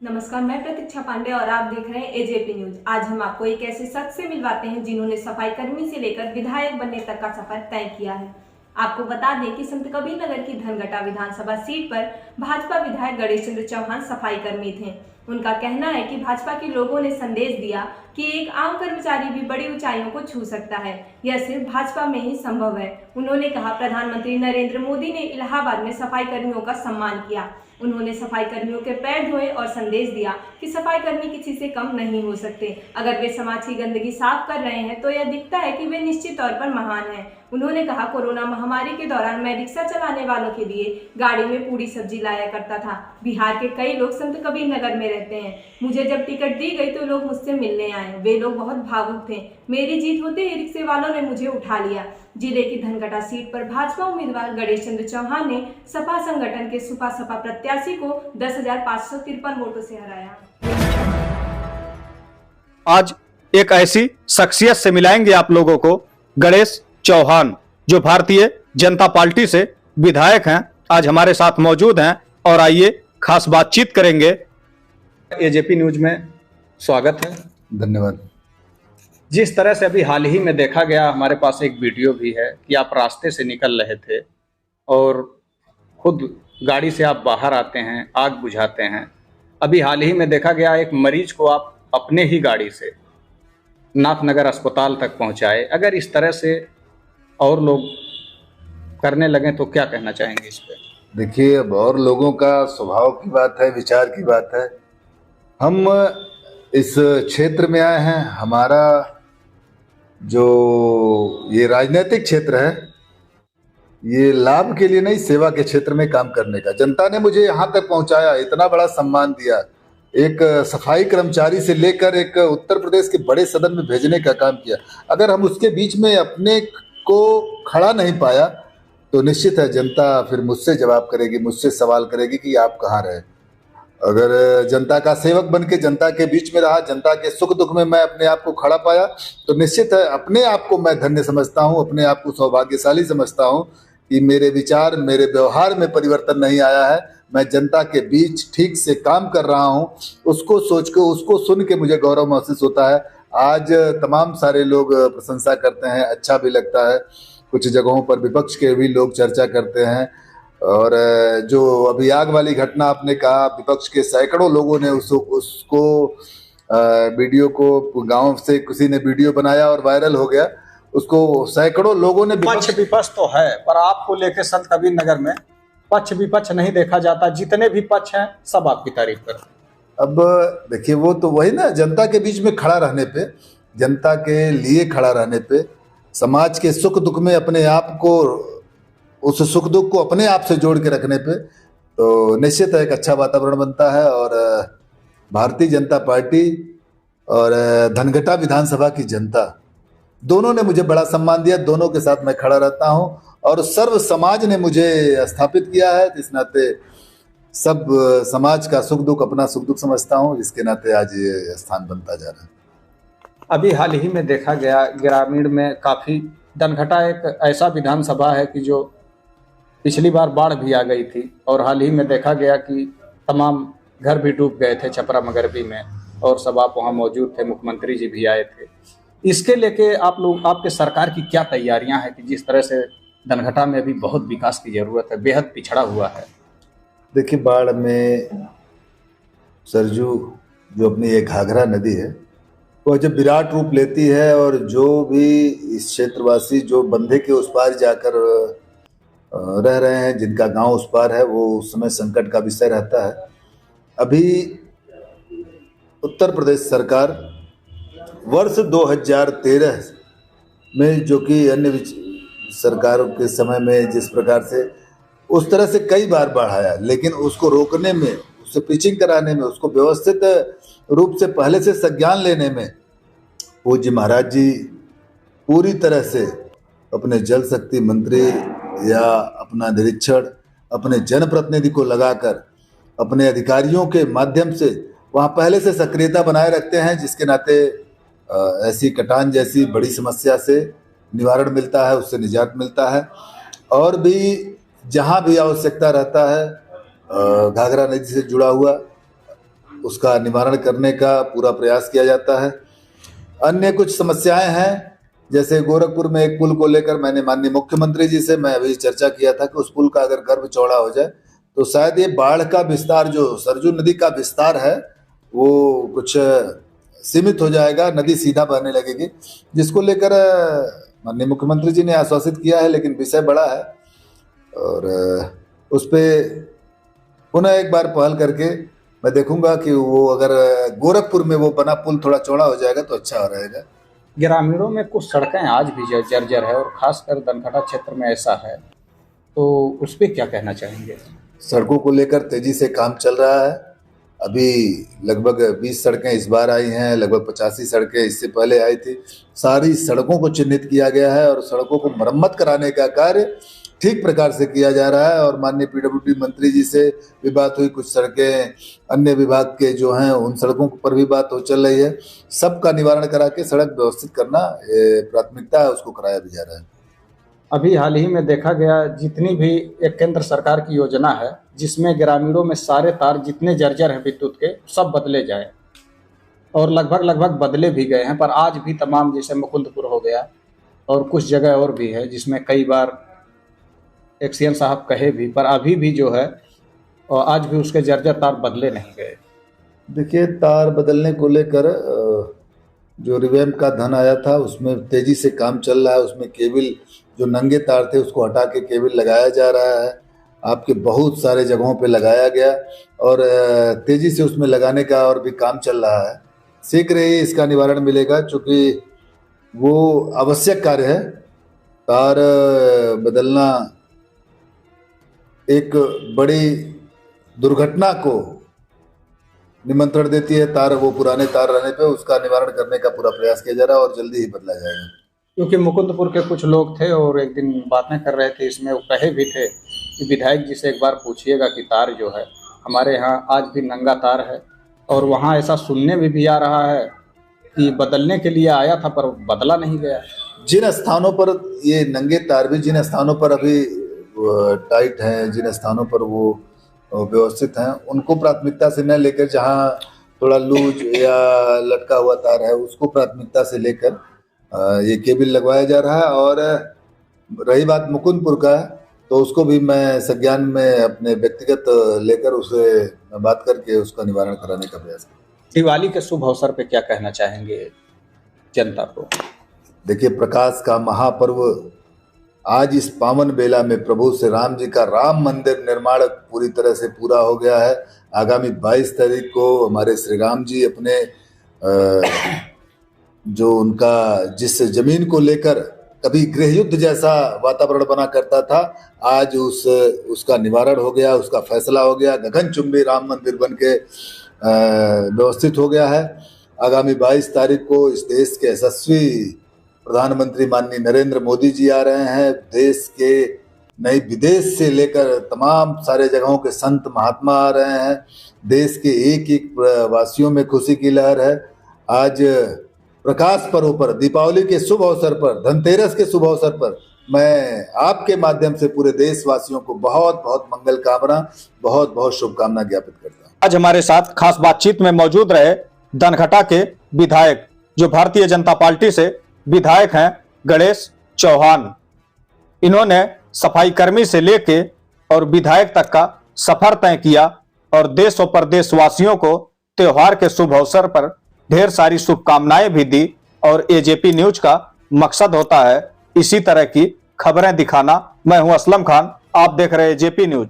नमस्कार, मैं प्रतीक्षा पांडे और आप देख रहे हैं एजेपी न्यूज। आज हम आपको एक ऐसे शख्स से मिलवाते हैं जिन्होंने सफाई कर्मी से लेकर विधायक बनने तक का सफर तय किया है। आपको बता दें कि संत कबीर नगर की धनघटा विधानसभा सीट पर भाजपा विधायक गणेश चंद्र चौहान सफाई कर्मी थे। उनका कहना है कि भाजपा के लोगों ने संदेश दिया कि एक आम कर्मचारी भी बड़ी ऊंचाइयों को छू सकता है, यह सिर्फ भाजपा में ही संभव है। उन्होंने कहा, प्रधानमंत्री नरेंद्र मोदी ने इलाहाबाद में सफाई कर्मियों का सम्मान किया। उन्होंने सफाई कर्मियों के पैर धोए और संदेश दिया कि सफाई कर्मी किसी से कम नहीं हो सकते। अगर वे समाज की गंदगी साफ कर रहे हैं तो यह दिखता है कि वे निश्चित तौर पर महान हैं। उन्होंने कहा, कोरोना महामारी के दौरान मैं रिक्शा चलाने वालों के लिए गाड़ी में पूरी सब्जी लाया करता था। बिहार के कई लोग संत कबीर नगर में रहते हैं। मुझे जब टिकट दी गई तो लोग मुझसे मिलने आए। वे लोग बहुत भावुक थे। मेरी जीत होते ही रिक्शे वालों ने मुझे उठा लिया। जिले की धनघटा सीट पर भाजपा उम्मीदवार गणेश चंद्र चौहान ने सपा संगठन के सपा प्रत्याशी को 10,553 वोटों से हराया। आज एक ऐसी शख्सियत से मिलाएंगे आप लोगों को, गणेश चौहान, जो भारतीय जनता पार्टी से विधायक हैं, आज हमारे साथ मौजूद हैं और आइए खास बातचीत करेंगे। एजेपी न्यूज में स्वागत है। धन्यवाद। जिस तरह से अभी हाल ही में देखा गया, हमारे पास एक वीडियो भी है कि आप रास्ते से निकल रहे थे और खुद गाड़ी से आप बाहर आते हैं, आग बुझाते हैं। अभी हाल ही में देखा गया, एक मरीज को आप अपने ही गाड़ी से नाथनगर अस्पताल तक पहुंचाए। अगर इस तरह से और लोग करने लगे तो क्या कहना चाहेंगे इस पे? देखिए, अब और लोगों का स्वभाव की बात है, विचार की बात है। हम इस क्षेत्र में आए हैं, हमारा जो ये राजनीतिक क्षेत्र है, ये लाभ के लिए नहीं, सेवा के क्षेत्र में काम करने का। जनता ने मुझे यहाँ तक पहुँचाया, इतना बड़ा सम्मान दिया, एक सफाई कर्मचारी से लेकर एक उत्तर प्रदेश के बड़े सदन में भेजने का काम किया। अगर हम उसके बीच में अपने को खड़ा नहीं पाया तो निश्चित है जनता फिर मुझसे जवाब करेगी, मुझसे सवाल करेगी कि आप कहाँ रहे। अगर जनता का सेवक बन के जनता के बीच में रहा, जनता के सुख दुख में मैं अपने आप को खड़ा पाया, तो निश्चित है अपने आप को मैं धन्य समझता हूँ, अपने आप को सौभाग्यशाली समझता हूँ कि मेरे विचार, मेरे व्यवहार में परिवर्तन नहीं आया है। मैं जनता के बीच ठीक से काम कर रहा हूँ। उसको सोच के, उसको सुन के मुझे गौरव महसूस होता है। आज तमाम सारे लोग प्रशंसा करते हैं, अच्छा भी लगता है। कुछ जगहों पर विपक्ष के भी लोग चर्चा करते हैं। और जो अभी आग वाली घटना आपने कहा, विपक्ष के सैकड़ों लोगों ने उसको वीडियो को, गांव से किसी ने वीडियो बनाया और वायरल हो गया, उसको सैकड़ों लोगों ने। पक्ष विपक्ष तो है, पर आपको लेकर संत कबीर नगर में पक्ष विपक्ष नहीं देखा जाता। जितने भी पक्ष हैं सब आपकी तारीफ करते हैं। अब देखिए, वो तो वही ना, जनता के बीच में खड़ा रहने पे, जनता के लिए खड़ा रहने पे, समाज के सुख दुख में अपने आप को, उस सुख दुख को अपने आप से जोड़ के रखने पे, तो निश्चित है एक अच्छा वातावरण बनता है। और भारतीय जनता पार्टी और धनघटा विधानसभा की जनता दोनों ने मुझे बड़ा सम्मान दिया, दोनों के साथ मैं खड़ा रहता हूं और सर्व समाज ने मुझे स्थापित किया है। इस नाते सब समाज का सुख दुख अपना सुख दुख समझता हूं, जिसके नाते आज ये स्थान बनता जा रहा है। अभी हाल ही में देखा गया, ग्रामीण में काफ़ी, धनघटा एक ऐसा विधानसभा है कि जो पिछली बार बाढ़ भी आ गई थी और हाल ही में देखा गया कि तमाम घर भी डूब गए थे छपरा मगरबी में, और सब आप वहाँ मौजूद थे, मुख्यमंत्री जी भी आए थे। इसके लेके आप लोग, आपके सरकार की क्या तैयारियां हैं कि जिस तरह से धनघटा में अभी बहुत विकास की जरूरत है, बेहद पिछड़ा हुआ है? देखिए, बाढ़ में सरजू जो अपनी ये घाघरा नदी है, वो जब विराट रूप लेती है और जो भी इस क्षेत्रवासी जो बंधे के उस पार जाकर रह रहे हैं, जिनका गांव उस पार है, वो उस समय संकट का विषय रहता है। अभी उत्तर प्रदेश सरकार वर्ष 2013 में, जो कि अन्य सरकारों के समय में जिस प्रकार से, उस तरह से कई बार बाढ़ आया, लेकिन उसको रोकने में, उससे पिचिंग कराने में, उसको व्यवस्थित रूप से पहले से संज्ञान लेने में पूज्य महाराज जी पूरी तरह से अपने जल शक्ति मंत्री या अपना निरीक्षण अपने जनप्रतिनिधि को लगाकर, अपने अधिकारियों के माध्यम से वहाँ पहले से सक्रियता बनाए रखते हैं, जिसके नाते ऐसी कटान जैसी बड़ी समस्या से निवारण मिलता है, उससे निजात मिलता है। और भी जहाँ भी आवश्यकता रहता है, घाघरा नदी से जुड़ा हुआ उसका निवारण करने का पूरा प्रयास किया जाता है। अन्य कुछ समस्याएं हैं, जैसे गोरखपुर में एक पुल को लेकर मैंने माननीय मुख्यमंत्री जी से मैं अभी चर्चा किया था कि उस पुल का अगर गर्भ चौड़ा हो जाए तो शायद ये बाढ़ का विस्तार, जो सरजू नदी का विस्तार है, वो कुछ सीमित हो जाएगा, नदी सीधा बहने लगेगी, जिसको लेकर माननीय मुख्यमंत्री जी ने आश्वासित किया है, लेकिन विषय बड़ा है और उस पर पुनः एक बार पहल करके मैं देखूंगा कि वो अगर गोरखपुर में वो बना पुल थोड़ा चौड़ा हो जाएगा तो अच्छा रहेगा। ग्रामीणों में कुछ सड़कें आज भी जर्जर है और खासकर दनखटा क्षेत्र में ऐसा है, तो उस पर क्या कहना चाहेंगे? सड़कों को लेकर तेजी से काम चल रहा है। अभी लगभग 20 सड़कें इस बार आई हैं, लगभग 85 सड़कें इससे पहले आई थी। सारी सड़कों को चिन्हित किया गया है और सड़कों को मरम्मत कराने का कार्य ठीक प्रकार से किया जा रहा है। और माननीय पीडब्ल्यूडी मंत्री जी से भी बात हुई, कुछ सड़कें अन्य विभाग के जो हैं उन सड़कों पर भी बात हो चल रही है। सबका निवारण करा के सड़क व्यवस्थित करना प्राथमिकता है, उसको कराया भी जा रहा है। अभी हाल ही में देखा गया, जितनी भी एक केंद्र सरकार की योजना है जिसमें ग्रामीणों में सारे तार जितने जर्जर हैं विद्युत के सब बदले जाए, और लगभग बदले भी गए हैं, पर आज भी तमाम, जैसे मुकुंदपुर हो गया और कुछ जगह और भी है जिसमें कई बार एक्सीएम साहब कहे भी, पर अभी भी जो है और आज भी उसके जर्जर तार बदले नहीं गए। देखिए, तार बदलने को लेकर जो रिवैम्प का धन आया था उसमें तेजी से काम चल रहा है। उसमें केबल, जो नंगे तार थे उसको हटा के केबल लगाया जा रहा है। आपके बहुत सारे जगहों पे लगाया गया और तेजी से उसमें लगाने का और भी काम चल रहा है। शीघ्र ही इसका निवारण मिलेगा, चूँकि वो आवश्यक कार्य है। तार बदलना एक बड़ी दुर्घटना को निमंत्रण देती है। तार, वो पुराने तार रहने पे उसका निवारण करने का पूरा प्रयास किया जा रहा है और जल्दी ही बदला जाएगा। क्योंकि मुकुंदपुर के कुछ लोग थे और एक दिन बातें कर रहे थे, इसमें वो कहे भी थे कि विधायक जी से एक बार पूछिएगा कि तार जो है हमारे यहाँ आज भी नंगा तार है, और वहाँ ऐसा सुनने में भी आ रहा है कि बदलने के लिए आया था पर बदला नहीं गया। जिन स्थानों पर ये नंगे तार भी, जिन स्थानों पर अभी टाइट हैं, जिन स्थानों पर वो व्यवस्थित हैं, उनको प्राथमिकता से न लेकर जहाँ थोड़ा लूज या लटका हुआ तार है उसको प्राथमिकता से लेकर ये केबल लगवाया जा रहा है। और रही बात मुकुंदपुर का, तो उसको भी मैं संज्ञान में अपने व्यक्तिगत लेकर उसे बात करके उसका निवारण कराने का प्रयास करूँ। दिवाली के शुभ अवसर पे क्या कहना चाहेंगे जनता को? देखिए, प्रकाश का महापर्व आज इस पावन बेला में प्रभु श्री राम जी का राम मंदिर निर्माण पूरी तरह से पूरा हो गया है। आगामी 22 तारीख को हमारे श्री राम जी अपने जो उनका जिस जमीन को लेकर कभी गृह युद्ध जैसा वातावरण बना करता था, आज उसका निवारण हो गया, उसका फैसला हो गया। गगनचुंबी राम मंदिर बन के व्यवस्थित हो गया है। आगामी 22 तारीख को इस देश के यशस्वी प्रधानमंत्री माननीय नरेंद्र मोदी जी आ रहे हैं। देश के नई विदेश से लेकर तमाम सारे जगहों के संत महात्मा आ रहे हैं। देश के एक एक वासियों में खुशी की लहर है। आज प्रकाश पर्व पर, दीपावली के शुभ अवसर पर, धनतेरस के शुभ अवसर पर मैं आपके माध्यम से पूरे देशवासियों को बहुत बहुत मंगल कामना, बहुत बहुत शुभकामना ज्ञापित करता हूँ। आज हमारे साथ खास बातचीत में मौजूद रहे दनखटा के विधायक, जो भारतीय जनता पार्टी से विधायक हैं, गणेश चौहान। इन्होंने सफाई कर्मी से लेके और विधायक तक का सफर तय किया और देश और प्रदेशवासियों को त्योहार के शुभ अवसर पर ढेर सारी शुभकामनाएं भी दी। और एजेपी न्यूज का मकसद होता है इसी तरह की खबरें दिखाना। मैं हूं असलम खान, आप देख रहे हैं एजेपी न्यूज।